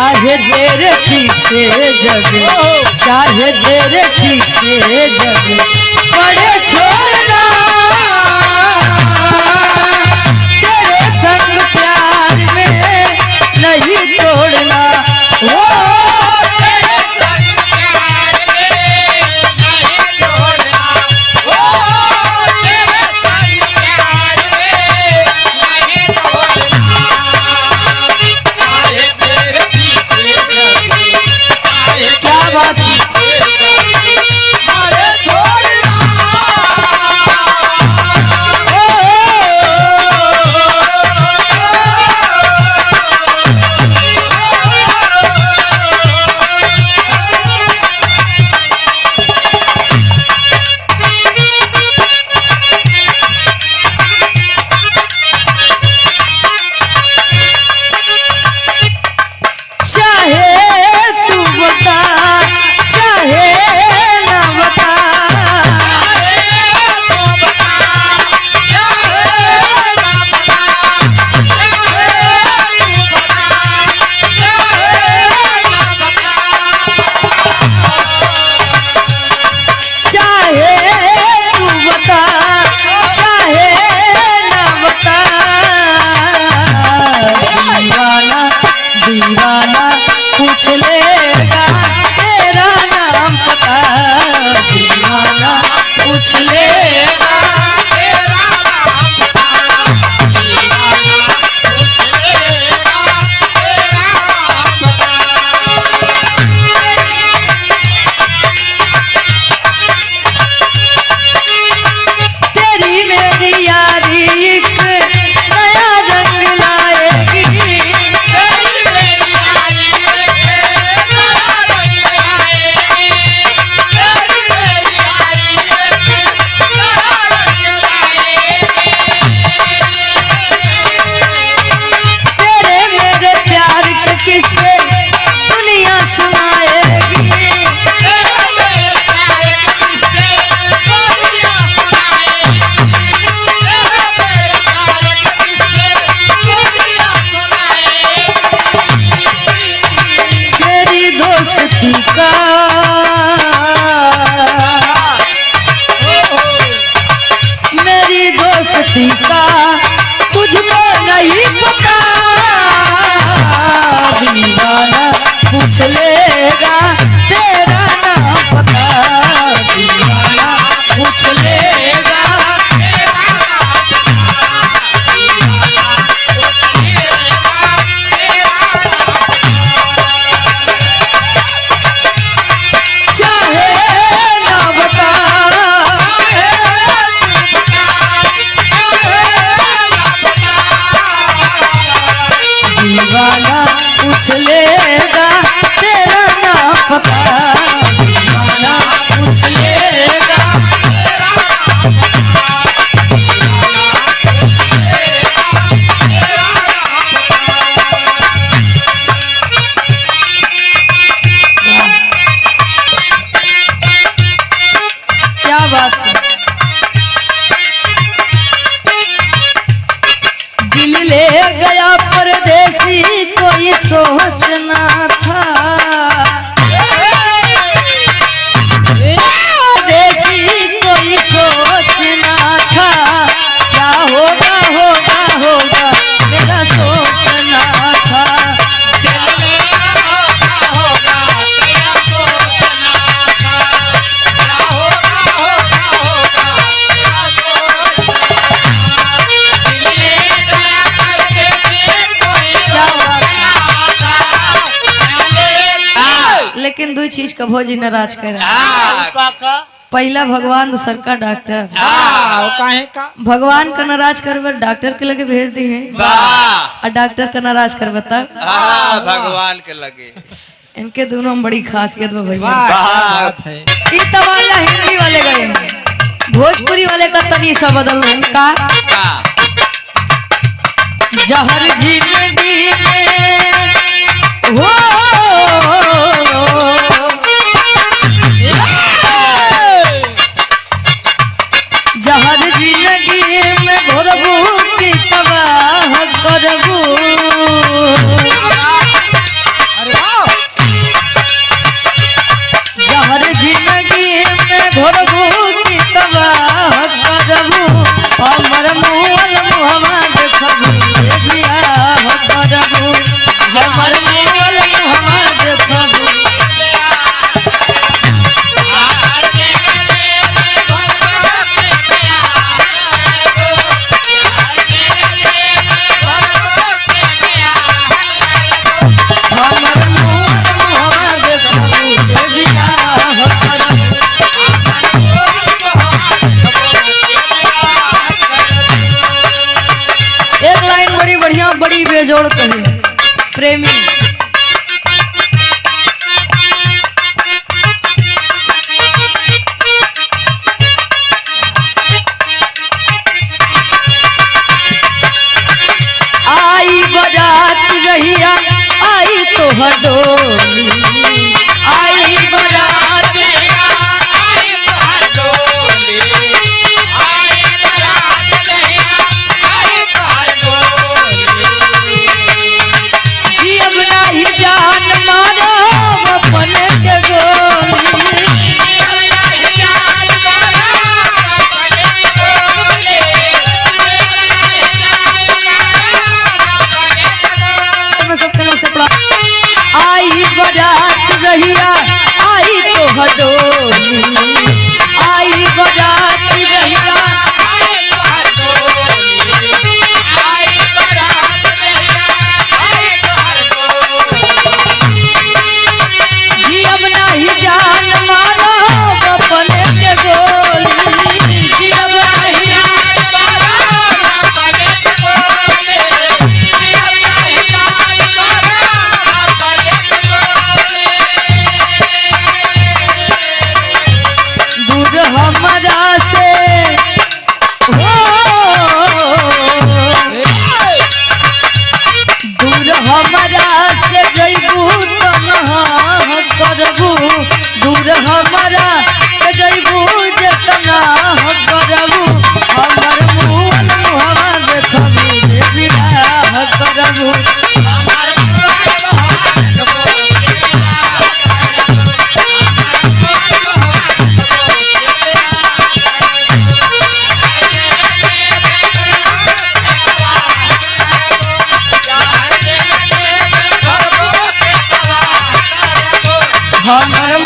चाहे तेरे पीछे जग, चाहे तेरे पीछे जग बड़े छोड़ना, तेरे संग प्यार में नहीं तोड़ना। वो तेरे संग प्यार में नहीं छोड़ना, वो तेरे संग प्यार में नहीं छोड़ना। चाहे तेरे पीछे जग, चाहे क्या बात है? मारे छोड़ना। चाहे तू बता, चाहे ना बता, चाहे तू बता, चाहे ना बता। दीवाना दीवाना पूछ लेगा तेरा नाम पता, दीवाना पूछ लेगा। तेरी मेरी यारी एक नया रंग लाएगी, तेरे मेरे प्यार के किस्से दुनिया सुनाएगी। तेरी दोस्ती का मेरी दोस्ती का तुझको नहीं पता, दीवाना पूछ लेगा तेरा नाम पता, दीवाना पूछ लेगा। चाहे ना बता, दीवाना पूछ लेगा तेरा नाम पता, दीवाना पूछ लेगा। क्या बात है? दिल ले गया परदेसी कोई सोचना था, परदेसी कोई सोचना था। क्या होगा होगा होगा मेरा सोचना था। लेकिन दो चीज का भौजी नाराज कर पहला भगवान दूसर का डॉक्टर। भगवान का नाराज करवे डॉक्टर के लगे भेज दी है, और डॉक्टर का नाराज करवे तब भगवान के लगे। इनके दोनों में बड़ी खासियत है भैया। इस तमाला हिंदी वाले गए, भोजपुरी वाले का तनी सा बदल का जहर जिंदगी में हो जहर जिंदगी में घोरबू की तबाह करबू। बेजोड़ कहे प्रेमी। आई बारात रहिया आई तो हडोली, आई बारात जी अब नाही जान मारो अपने के गोली। मैं सबके नाम से पढ़ा। आई बारात रहिया आई तो हडोली, आई बारात रहिया जी अब नाही जान मारो अपने के गोली, जी अब नाही दूर हमारा से हो, दूर हमारा से जैबू तनहा करबू, दूर हमारा से जैबू जे तनहा करबू, हमर मुँह मुहवा देखबू जे बियाह करबू। हमर